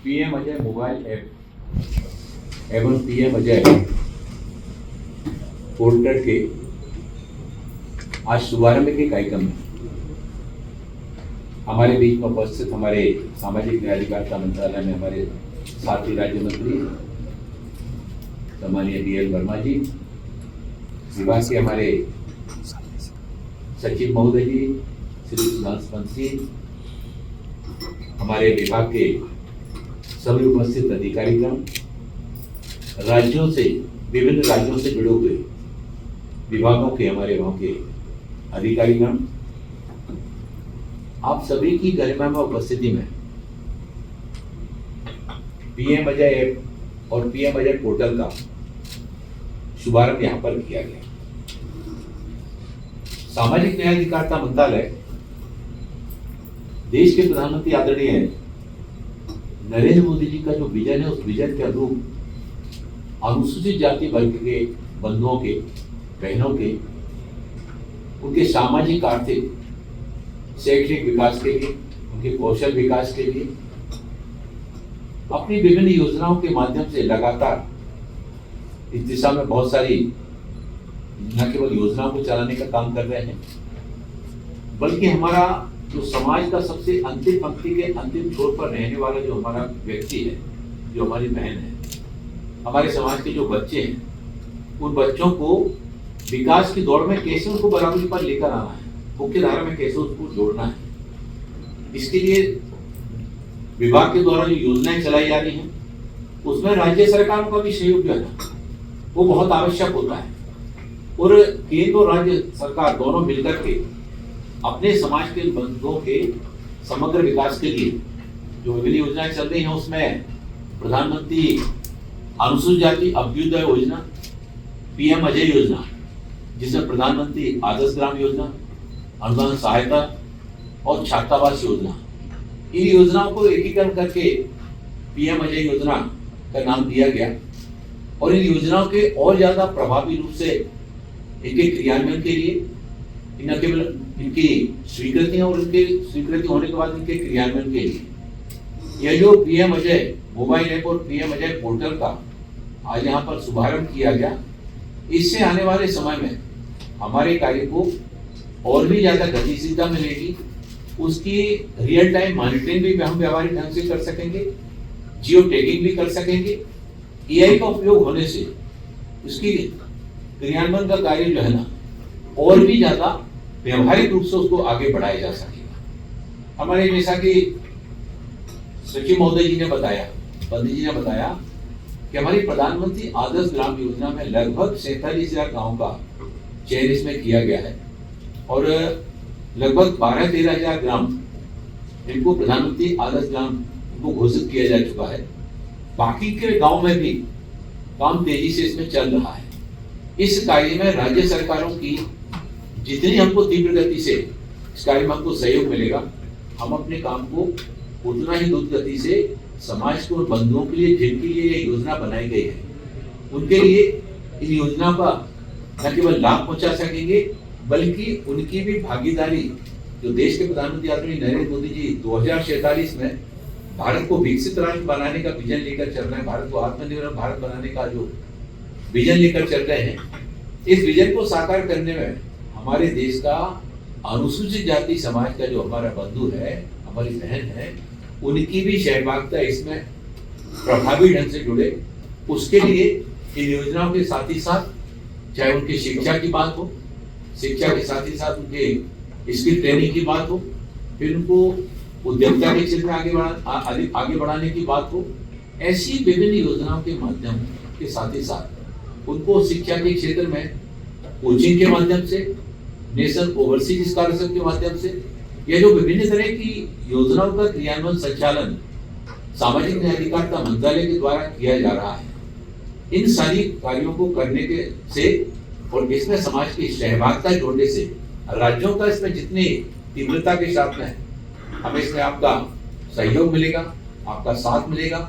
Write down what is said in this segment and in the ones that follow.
PM Ajay mobile app एवं PM Ajay portal के आज शुभारंभ के कार्यक्रम में हमारे बीच में उपस्थित हमारे सामाजिक न्याय अधिकारिता मंत्रालय में हमारे साथी राज्य मंत्री सम्मानीय DL वर्मा जी, विभाग के हमारे सचिव महोदय जी श्री सुधांशु पंत जी, हमारे विभाग के सभी उपस्थित अधिकारीगण, राज्यों से विभिन्न राज्यों से जुड़े हुए विभागों के हमारे वहाँ के अधिकारीगण, आप सभी की गरिमामय उपस्थिति में पीएम अजय ऐप और पीएम अजय पोर्टल का शुभारंभ यहाँ पर किया गया। सामाजिक न्याय अधिकारिता मंत्रालय देश के प्रधानमंत्री आदरणीय नरेंद्र मोदी जी का जो विजन है, उस विजन के अनुरूप अनुसूचित जाति वर्ग के बंधुओं के, बहनों के, उनके सामाजिक, आर्थिक, शैक्षणिक विकास के लिए, उनके कौशल विकास के लिए अपनी विभिन्न योजनाओं के माध्यम से लगातार इस दिशा में बहुत सारी न केवल योजनाओं को चलाने का काम कर रहे हैं, बल्कि हमारा जो समाज का सबसे अंतिम पंक्ति के अंतिम छोर पर रहने वाला जो हमारा व्यक्ति है, जो हमारी बहन है, हमारे समाज के जो बच्चे हैं, उन बच्चों को विकास की दौड़ में कैसे उनको बराबरी पर लेकर आना है, मुख्य धारा में कैसे उसको जोड़ना है, इसके लिए विभाग के द्वारा जो योजनाएं चलाई जा रही हैं, उसमें राज्य सरकारों का भी सहयोग जो है ना, वो बहुत आवश्यक होता है। और केंद्र और राज्य सरकार दोनों मिलकर के अपने समाज के बंधुओं के समग्र विकास के लिए जो विभिन्न योजनाएं चल रही हैं, उसमें प्रधानमंत्री अनुसूचित जाति अभ्युदय योजना, पीएम अजय योजना, जिसमें प्रधानमंत्री आदर्श ग्राम योजना, अनुदान सहायता और छात्रावास योजना, इन योजनाओं को एकीकरण करके पीएम अजय योजना का नाम दिया गया। और इन योजनाओं के और ज्यादा प्रभावी रूप से इनके क्रियान्वयन के लिए न केवल इनकी स्वीकृतियां और इनके स्वीकृति होने के बाद इनके क्रियान्वयन के लिए यह जो पीएम अजय मोबाइल ऐप और पीएम अजय पोर्टल का आज यहाँ पर शुभारंभ किया गया, इससे आने वाले समय में हमारे कार्य को और भी ज्यादा गतिशीलता मिलेगी। उसकी रियल टाइम मॉनिटरिंग भी हम व्यावहारिक ढंग से कर सकेंगे, जियो टैगिंग भी कर सकेंगे। AI का उपयोग होने से उसकी क्रियान्वयन का कार्य जो है ना, और भी ज्यादा व्यवहारिक रूप से उसको आगे बढ़ाया जा सकेगा। हमारे जैसा कि सचिव महोदय जी ने बताया, पंडित जी ने बताया कि हमारी प्रधानमंत्री आदर्श ग्राम योजना में लगभग 47,000 गाँव का चयन इसमें किया गया है और लगभग 12-13,000 ग्राम इनको प्रधानमंत्री आदर्श ग्राम को घोषित किया जा चुका है। बाकी के गांव में भी काम तेजी से इसमें चल रहा है। इस कार्य में राज्य सरकारों की जितनी हमको तीव्र गति से इस कार्य में हमको सहयोग मिलेगा, हम अपने काम को उतना ही द्रुत गति से समाज को और बंधुओं के लिए जिनके लिए ये योजना बनाई गई है, उनके लिए इन योजना का न केवल लाभ पहुंचा सकेंगे, बल्कि उनकी भी भागीदारी जो देश के प्रधानमंत्री आदरणीय नरेंद्र मोदी जी 2047 में भारत को विकसित राष्ट्र बनाने का विजन लेकर चल रहे हैं, भारत को आत्मनिर्भर भारत बनाने का जो विजन लेकर चल रहे हैं, इस विजन को साकार करने में हमारे देश का अनुसूचित जाति समाज का जो हमारा बंधु है, हमारी बहन है, उनकी भी सहभागिता इसमें प्रभावी ढंग से जुड़े। उसके लिए इन योजनाओं के साथ ही साथ चाहे उनकी शिक्षा की बात हो, शिक्षा के साथ ही साथ उनके स्किल ट्रेनिंग की बात हो, फिर उनको उद्यमिता के क्षेत्र में आगे बढ़ाने की बात हो, ऐसी विभिन्न योजनाओं के माध्यम के साथ ही साथ उनको शिक्षा के क्षेत्र में कोचिंग के माध्यम से, नेशनल ओवरसीज स्कॉलरशिप के माध्यम से, ये जो विभिन्न तरह की योजनाओं का क्रियान्वयन संचालन सामाजिक न्याय अधिकारिता मंत्रालय के द्वारा किया जा रहा है। इन सारी कार्यों को करने के से और इसमें समाज की सहभागिता जोड़ने से राज्यों का इसमें जितनी तीव्रता के साथ में हमें इसमें आपका सहयोग मिलेगा, आपका साथ मिलेगा।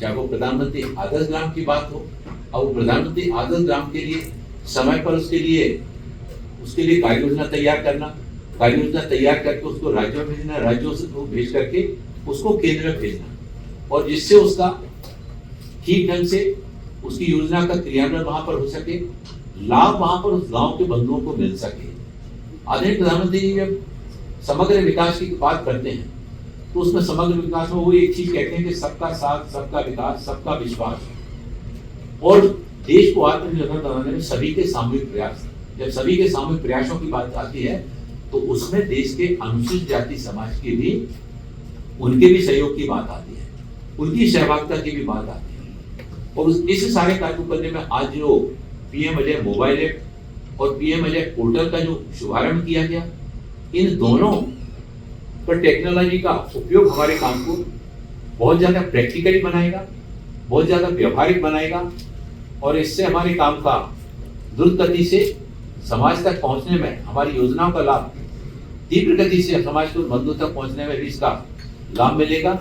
चाहे वो प्रधानमंत्री आदर्श ग्राम की बात हो, और प्रधानमंत्री आदर्श ग्राम के लिए समय पर उसके लिए कार्य योजना तैयार करना, कार्य योजना तैयार करके उसको राज्यों में भेजना, राज्यों से भेज करके उसको केंद्र में भेजना, और जिससे उसका ठीक ढंग से उसकी योजना का क्रियान्वयन वहां पर हो सके, लाभ वहां पर उस गांव के बंधुओं को मिल सके। आदरणीय प्रधानमंत्री जी जब समग्र विकास की बात करते हैं तो उसमें समग्र विकास में वो एक चीज कहते हैं कि सबका साथ, सबका विकास, सबका विश्वास और देश को आत्मनिर्भर बनाने में सभी के सामूहिक प्रयास। जब सभी के सामूहिक प्रयासों की बात आती है तो उसमें देश के अनुसूचित जाति समाज की भी, उनके भी सहयोग की बात आती है, उनकी सहभागिता की भी बात आती है। और इस सारे कार्य को करने में आज जो पीएम अजय मोबाइल ऐप और पीएम अजय पोर्टल का जो शुभारंभ किया गया, इन दोनों पर टेक्नोलॉजी का उपयोग हमारे काम को बहुत ज्यादा प्रैक्टिकली बनाएगा, बहुत ज्यादा व्यवहारिक बनाएगा और इससे हमारे काम का द्रुत गति से समाज तक पहुंचने में, हमारी योजनाओं का लाभ तीव्र गति से समाज को बंधुओं तक पहुंचने में भी इसका लाभ मिलेगा।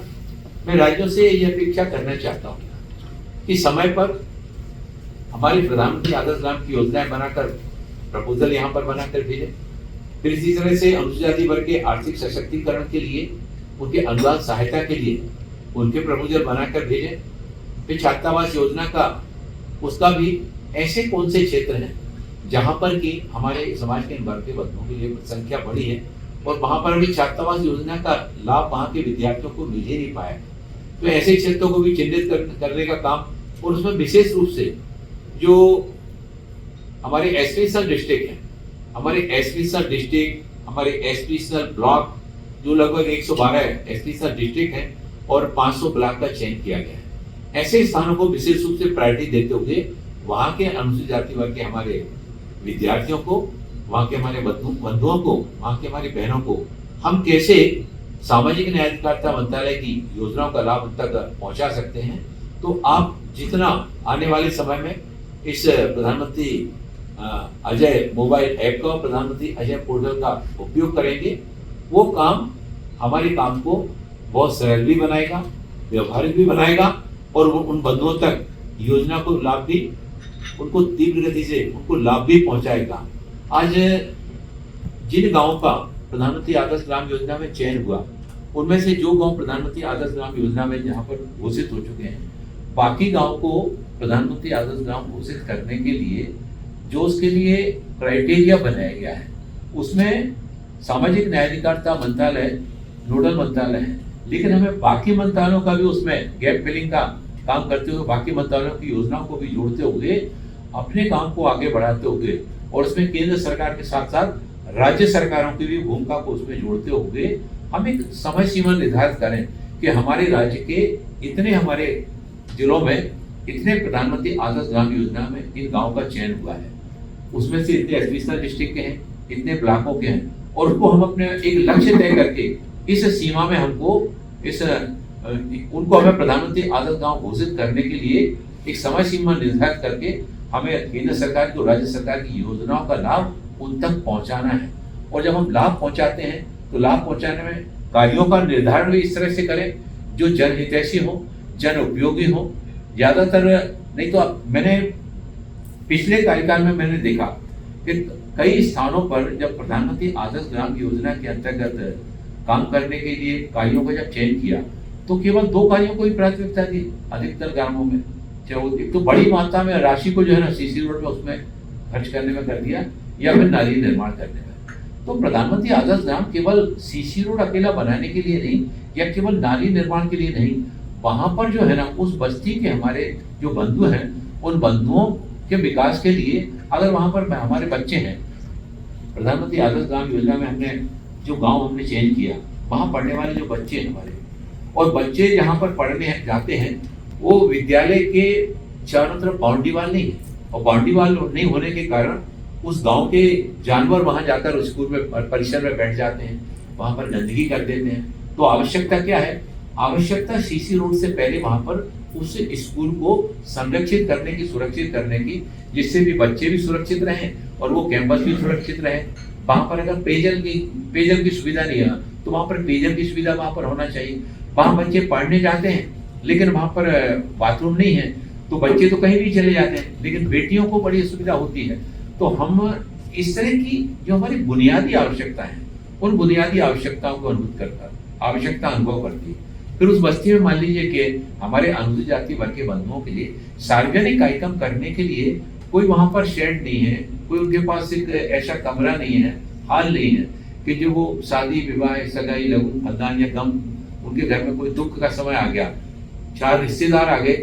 मैं राज्यों से यह अपेक्षा करना चाहता हूं कि समय पर हमारी प्रधानमंत्री आदर्श ग्राम की योजनाएं बनाकर प्रपोजल यहां पर बनाकर भेजें। फिर इसी तरह से अनुसूचित जाति वर्ग के आर्थिक सशक्तिकरण के लिए, उनके अनुदान सहायता के लिए उनके प्रपोजल बनाकर भेजें। फिर छात्रावास योजना का, उसका भी ऐसे कौन से क्षेत्र हैं जहां पर कि हमारे समाज के वर्ग के बच्चों की लिए संख्या बढ़ी है और वहां पर अभी छात्रावास योजना का लाभ वहां के विद्यार्थियों को मिल ही नहीं पाया, तो ऐसे क्षेत्रों को भी चिन्हित करने का काम। और उसमें विशेष रूप से जो हमारे एस्पिरेशनल डिस्ट्रिक्ट हैं, हमारे एस्पिरेशनल डिस्ट्रिक्ट, हमारे एस्पिरेशनल ब्लॉक, जो लगभग 112 एस्पिरेशनल डिस्ट्रिक्ट हैं और 500 ब्लॉक का चयन किया गया है। ऐसे स्थानों को विशेष रूप से प्रायोरिटी देते हुए वहां के अनुसूचित जाति वर्ग के हमारे विद्यार्थियों को, वहां के हमारे बंधुओं को, वहां के हमारी बहनों को हम कैसे सामाजिक न्याय अधिकारिता मंत्रालय की योजनाओं का लाभ उन तक पहुंचा सकते हैं। तो आप जितना आने वाले समय में इस प्रधानमंत्री अजय मोबाइल ऐप का, प्रधानमंत्री अजय पोर्टल का उपयोग करेंगे, वो काम हमारे काम को बहुत सरल भी बनाएगा, व्यवहारिक भी बनाएगा और वो उन बंधुओं तक योजना को लाभ भी, उनको तीव्र गति से उनको लाभ भी पहुंचाएगा। आज जिन गांवों का प्रधानमंत्री आदर्श ग्राम योजना में चयन हुआ, उनमें से जो गांव प्रधानमंत्री आदर्श ग्राम योजना में जहां पर घोषित हो चुके हैं, बाकी गांव को प्रधानमंत्री आदर्श ग्राम घोषित करने के लिए जो उसके लिए क्राइटेरिया बनाया गया है, उसमें सामाजिक न्याय अधिकारिता मंत्रालय नोडल मंत्रालय है, लेकिन हमें बाकी मंत्रालयों का भी उसमें गैप फिलिंग का काम करते हुए, बाकी मंत्रालयों की योजनाओं को भी जोड़ते हुए, अपने काम को आगे बढ़ाते हुए और उसमें केंद्र सरकार के साथ साथ राज्य सरकारों की भी भूमिका को उसमें जोड़ते हुए हम एक समय सीमा निर्धारित करें कि हमारे राज्य के इतने, हमारे जिलों में इतने प्रधानमंत्री आदर्श ग्राम योजना में इन गाँव का चयन हुआ है, उसमें से इतने एस्पिरेशनल डिस्ट्रिक्ट के हैं, इतने ब्लॉकों के हैं, और उसको हम अपने एक लक्ष्य तय करके इस सीमा में हमको उनको हमें प्रधानमंत्री आदर्श गांव घोषित करने के लिए एक समय सीमा निर्धारित करके हमें केंद्र सरकार की और राज्य सरकार की योजनाओं का लाभ उन तक पहुंचाना है। और जब हम लाभ पहुंचाते हैं तो लाभ पहुंचाने में कार्यों का निर्धारण भी इस तरह से करें जो जनहितैषी हो, जन उपयोगी हो। ज्यादातर नहीं तो मैंने पिछले कार्यकाल में मैंने देखा कि कई स्थानों पर जब प्रधानमंत्री आदर्श ग्राम योजना के अंतर्गत काम करने के लिए कार्यों का जब चयन किया तो केवल 2 कार्यों को ही प्राथमिकता दी अधिकतर ग्रामों में। चाहे एक तो बड़ी मात्रा में राशि को जो है ना सीसी रोड में उसमें खर्च करने में कर दिया, या फिर नाली निर्माण करने में। तो प्रधानमंत्री आदर्श ग्राम केवल सीसी रोड अकेला बनाने के लिए नहीं, या केवल नाली निर्माण के लिए नहीं, वहां पर जो है ना उस बस्ती के हमारे जो बंधु हैं, उन बंधुओं के विकास के लिए अगर वहां पर हमारे बच्चे हैं, प्रधानमंत्री आदर्श ग्राम योजना में हमने जो गांव हमने चयन किया, वहां पढ़ने वाले जो बच्चे हैं हमारे, और बच्चे जहां पर पढ़ने जाते हैं वो विद्यालय के चारों तरफ बाउंड्री वाल नहीं है, और बाउंड्री वाल नहीं होने के कारण उस गांव के जानवर वहां जाकर स्कूल में परिसर में बैठ जाते हैं, वहां पर गंदगी कर देते हैं। तो आवश्यकता क्या है? आवश्यकता सीसी रोड से पहले वहां पर उस स्कूल को संरक्षित करने की, सुरक्षित करने की, जिससे भी बच्चे भी सुरक्षित रहें और वो कैंपस भी सुरक्षित रहे। वहां पर अगर पेयजल की सुविधा नहीं है तो वहां पर पेयजल की सुविधा वहां पर होना चाहिए। वहां बच्चे पढ़ने जाते हैं लेकिन वहां पर बाथरूम नहीं है तो बच्चे तो कहीं भी चले जाते हैं, लेकिन बेटियों को बड़ी सुविधा होती है। तो हम इस तरह की जो हमारी बुनियादी आवश्यकता है, उन बुनियादी आवश्यकताओं को आवश्यकता अनुभव करती है। फिर उस बस्ती में मान लीजिए कि हमारे अनुसूचित जाति वर्ग के बंधुओं के लिए सार्वजनिक कार्यक्रम करने के लिए कोई वहां पर शेड नहीं है, कोई उनके पास एक ऐसा कमरा नहीं है, हाल नहीं है कि जो वो शादी विवाह सगाई लघु फलदान या गम, उनके घर में कोई दुख का समय आ गया, 4 रिश्तेदार आ गए,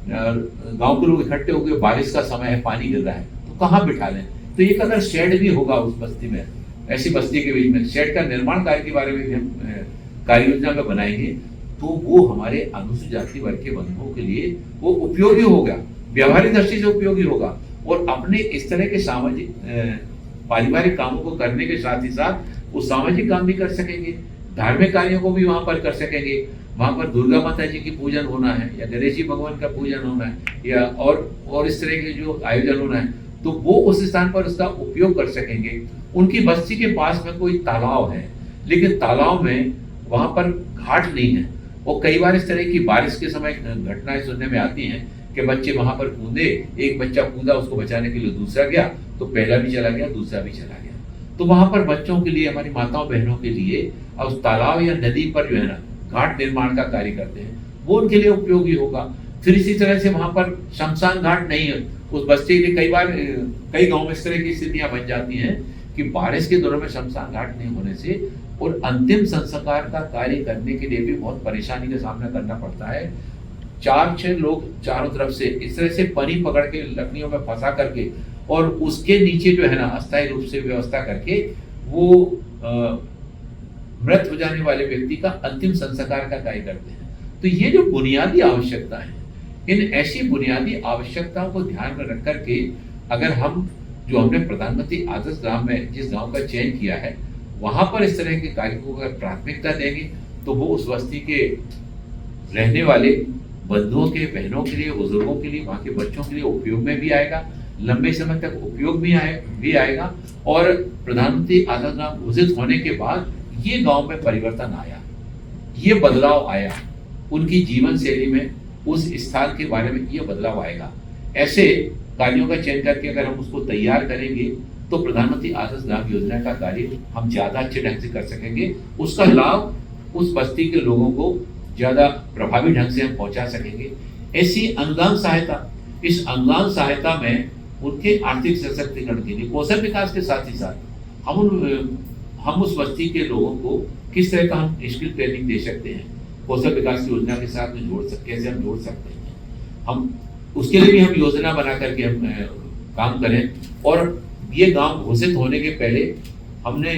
गांव के लोग इकट्ठे हो गए, बारिश का समय है, पानी गिर रहा है, तो कहाँ बिठा लें। तो एक अगर शेड भी होगा उस बस्ती में, ऐसी बस्ती के बीच में शेड का निर्माण कार्य के बारे में भी हम कार्य योजना में बनाएंगे, तो वो हमारे अनुसूचित जाति वर्ग के बंधुओं के लिए वो उपयोगी होगा, व्यवहारिक दृष्टि से उपयोगी होगा, और अपने इस तरह के सामाजिक पारिवारिक कामों को करने के साथ ही साथ वो सामाजिक काम भी कर सकेंगे, धार्मिक कार्यों को भी वहां पर कर सकेंगे। वहां पर दुर्गा माता जी की पूजन होना है या गणेश जी भगवान का पूजन होना है या और इस तरह के जो आयोजन होना है, तो वो उस स्थान पर उसका उपयोग कर सकेंगे। उनकी बस्ती के पास में कोई तालाब है, लेकिन तालाब में वहां पर घाट नहीं है, और कई बार इस तरह की बारिश के समय घटनाएं सुनने में आती हैं कि बच्चे वहां पर कूदे, एक बच्चा कूदा, उसको बचाने के लिए दूसरा गया, तो पहला भी चला गया, दूसरा भी चला गया। तो वहां पर बच्चों के लिए, हमारी माताओं बहनों के लिए उस तालाब या नदी पर जो है ना घाट निर्माण का कार्य करते हैं, वो उनके लिए उपयोगी होगा। फिर इसी तरह से वहां पर शमशान घाट नहीं है उस बस्ती के लिए। कई बार कई गाँव में इस तरह की स्थितियां बन जाती हैं कि बारिश के दौरान में शमशान घाट नहीं होने से और अंतिम संस्कार का कार्य करने के लिए भी बहुत परेशानी का सामना करना पड़ता है। 4-6 लोग चारों तरफ से इस तरह से पनी पकड़ के लकड़ियों में फंसा करके और उसके नीचे जो है ना अस्थायी रूप से व्यवस्था करके वो मृत हो जाने वाले व्यक्ति का अंतिम संस्कार का कार्य करते हैं। तो ये जो बुनियादी आवश्यकता है, इन ऐसी बुनियादी आवश्यकताओं को ध्यान में रख करके अगर हम जो हमने प्रधानमंत्री आदर्श ग्राम में जिस गांव का चयन किया है, वहां पर इस तरह के कार्य को अगर प्राथमिकता देंगे, तो वो उस बस्ती के रहने वाले बंधुओं के, बहनों के लिए, बुजुर्गों के लिए, वहां के बच्चों के लिए उपयोग में भी आएगा, लंबे समय तक उपयोग भी आएगा। और प्रधानमंत्री आदर्श ग्राम घोषित होने के बाद ये गांव में परिवर्तन आया, ये बदलाव आया, उनकी जीवन शैली में, उस स्थान के बारे में ये बदलाव आएगा। ऐसे कार्यों का चयन करके अगर हम उसको तैयार करेंगे, तो प्रधानमंत्री आदर्श ग्राम योजना का कार्य हम ज्यादा अच्छे ढंग से कर सकेंगे। उसका लाभ उस बस्ती के लोगों को ज्यादा प्रभावी ढंग से हम पहुंचा सकेंगे। ऐसी अनुदान सहायता, इस अनुदान सहायता में उनके आर्थिक सशक्तिकरण के लिए, कौशल विकास के साथ ही साथ हम उस बस्ती के लोगों को किस तरह का हम स्किल ट्रेनिंग दे सकते हैं, कौशल विकास की योजना के साथ में कैसे हम जोड़ सकते हैं, हम उसके लिए भी हम योजना बना करके हम काम करें। और ये गांव घोषित होने के पहले हमने,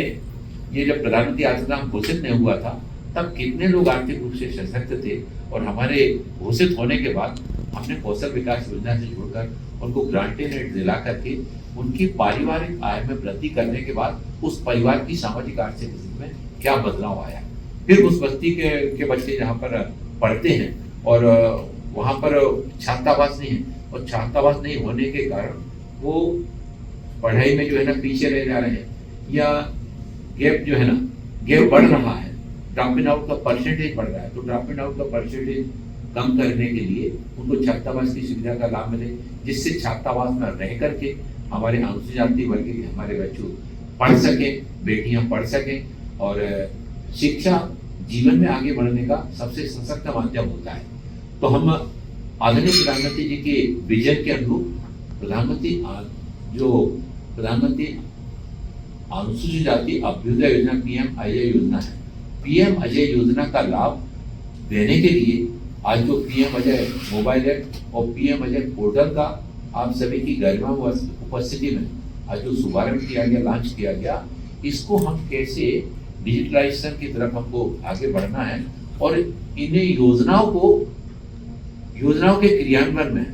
ये जब प्रधानमंत्री आदर्श ग्राम घोषित नहीं हुआ था, तब कितने लोग आर्थिक रूप से सशक्त थे, और हमारे घोषित होने के बाद हमने कौशल विकास योजना से जुड़कर उनको ग्रांटेड दिला करके उनकी पारिवारिक आय में वृद्धि करने के बाद उस परिवार की सामाजिक आर्थिक स्थिति में क्या बदलाव आया। फिर उस बस्ती के बच्चे जहाँ पर पढ़ते हैं और वहाँ पर छात्रावास नहीं है, और छात्रावास नहीं होने के कारण वो पढ़ाई में जो है ना पीछे रह जा रहे हैं, या गैप जो है ना गैप बढ़ रहा है, ड्रॉपिंग आउट का परसेंटेज बढ़ रहा है। तो ड्रॉपिंग आउट का परसेंटेज कम करने के लिए उनको छात्रावास की सुविधा का लाभ मिले, जिससे छात्रावास में रह करके हमारे अनुसूचित जाति वर्ग के हमारे बच्चों पढ़ सकें, बेटियां पढ़ सकें, और शिक्षा जीवन में आगे बढ़ने का सबसे सशक्त माध्यम होता है। तो हम आदरणीय प्रधानमंत्री जी के विजन के अनुरूप प्रधानमंत्री अनुसूचित जाति अभ्युदय योजना पीएम अजय योजना है, पीएम अजय योजना का लाभ देने के लिए आज जो पीएम अजय मोबाइल ऐप और पीएम अजय पोर्टल का आप सभी की गरिमा उपस्थिति में आज जो शुभारंभ किया गया, लॉन्च किया गया, इसको हम कैसे डिजिटलाइजेशन की तरफ हमको आगे बढ़ना है, और इन्हें योजनाओं के क्रियान्वयन में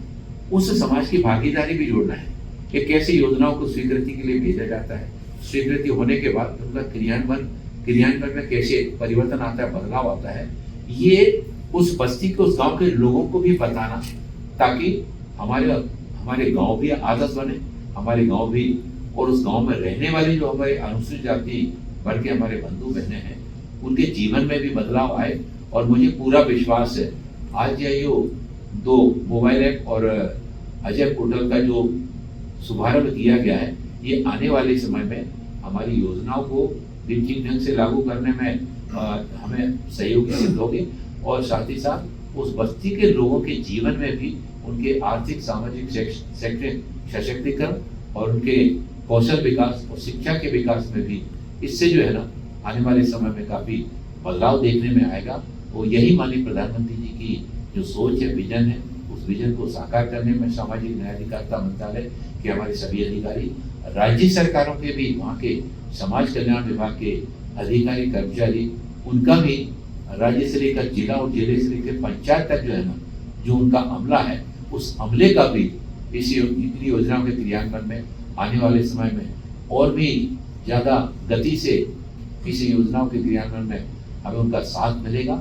उस समाज की भागीदारी भी जोड़ना है कि कैसे योजनाओं को स्वीकृति के लिए भेजा जाता है, स्वीकृति होने के बाद उनका क्रियान्वयन में कैसे परिवर्तन आता है, बदलाव आता है, ये उस बस्ती के, उस गांव के लोगों को भी बताना, ताकि हमारे गांव भी आदर्श बने, हमारे गांव भी, और उस गांव में रहने वाले जो हमारे अनुसूचित जाति वर्ग के हमारे बंधु बहने हैं, उनके जीवन में भी बदलाव आए। और मुझे पूरा विश्वास है, आज ये 2 मोबाइल ऐप और अजय पोर्टल का जो शुभारंभ किया गया है, ये आने वाले समय में हमारी योजनाओं को ठीक ढंग से लागू करने में हमें सहयोगी सिद्ध होंगे, और साथ ही साथ उस बस्ती के लोगों के जीवन में भी उनके आर्थिक सामाजिक शैक्षणिक सशक्तिकरण और उनके कौशल विकास और शिक्षा के विकास में भी इससे जो है ना आने वाले समय में काफी बदलाव देखने में आएगा। और यही माननीय प्रधानमंत्री जी की जो सोच है, विजन है, उस विजन को साकार करने में सामाजिक न्याय अधिकारिता मंत्रालय के हमारे सभी अधिकारी, राज्य सरकारों के भी, वहाँ के समाज कल्याण विभाग के अधिकारी कर्मचारी, उनका भी राज्य से लेकर जिला और जिले से लेकर पंचायत तक जो है ना, जो उनका अमला है, उस अमले का भी इस योजनाओं के क्रियान्वयन में आने वाले समय में और भी ज्यादा गति से इस योजनाओं के क्रियान्वयन में हमें उनका साथ मिलेगा,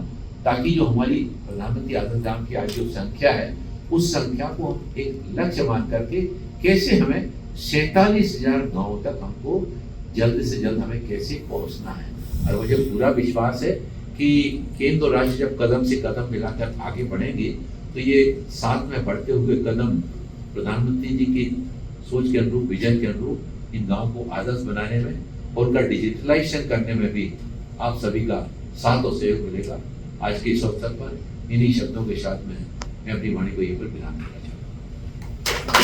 ताकि जो हमारी प्रधानमंत्री आवास ग्राम की आज जो संख्या है, उस संख्या को हम एक लक्ष्य मान करके कैसे हमें 47,000 गाँवों तक हमको जल्द से जल्द हमें कैसे पहुंचना है। और मुझे पूरा विश्वास है कि केंद्र और राज्य जब कदम से कदम मिलाकर आगे बढ़ेंगे तो ये साथ में बढ़ते हुए कदम प्रधानमंत्री जी की सोच के अनुरूप, विजन के अनुरूप इन गाँव को आदर्श बनाने में और उनका डिजिटलाइजेशन करने में भी आप सभी का साथ और सहयोग मिलेगा। आज के इस अवसर पर इन्हीं शब्दों के साथ में मैं अपनी वाणी को यहीं पर विराम देना चाहूँगा।